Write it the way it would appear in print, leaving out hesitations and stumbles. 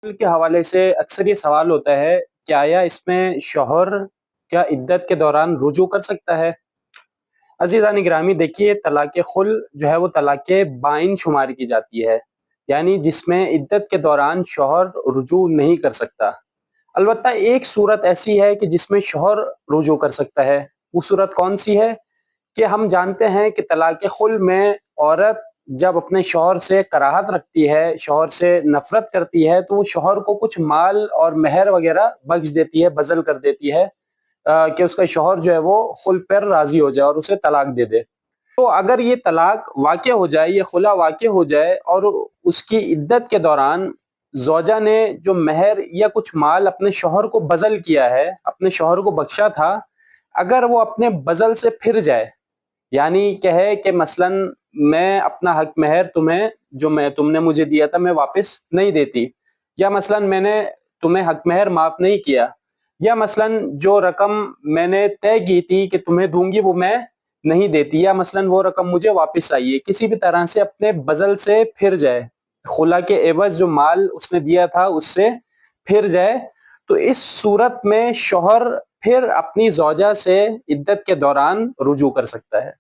के हवाले से अक्सर ये सवाल होता है कि आया इसमें शौहर क्या इद्दत के दौरान रुजू कर सकता है? अज़ीज़ान गिरामी देखिए तलाक़ खुल जो है वो तलाक़ बाइन शुमार की जाती है, यानी जिसमें इद्दत के दौरान शौहर रुजू नहीं कर सकता। अलबत्ता एक सूरत ऐसी है कि जिसमें शौहर रुजू कर सकता है, वो सूरत कौन-सी है? कि हम जानते हैं कि तलाक़ खुल में औरत जब अपने शौहर से कराहत रखती है, शौहर से नफ़रत करती है, तो वो शौहर को कुछ माल और मेहर वग़ैरह बख्श देती है, बज़ल कर देती है कि उसका शौहर जो है वो खुल पर राज़ी हो जाए और उसे तलाक दे दे। तो अगर ये तलाक वाक़या हो जाए, ये खुला वाक़या हो जाए और उसकी इद्दत के दौरान ज़ौजा ने जो मेहर या कुछ माल अपने शौहर को बज़ल किया है, अपने शौहर को बख्शा था, अगर वो अपने बज़ल से फिर जाए, यानी कहे कि मसलन मैं अपना हक महर तुम्हें जो मैं तुमने मुझे दिया था मैं वापस नहीं देती, या मसलन मैंने तुम्हें हक महर माफ नहीं किया, या मसलन जो रकम मैंने तय की थी कि तुम्हें दूंगी वो मैं नहीं देती, या मसलन वो रकम मुझे वापस आई है, किसी भी तरह से अपने बजल से फिर जाए, खुला के एवज जो माल उसने दिया था उससे फिर जाए, तो इस सूरत में शौहर फिर अपनी ज़ौजा से इद्दत के दौरान रुजू कर सकता है।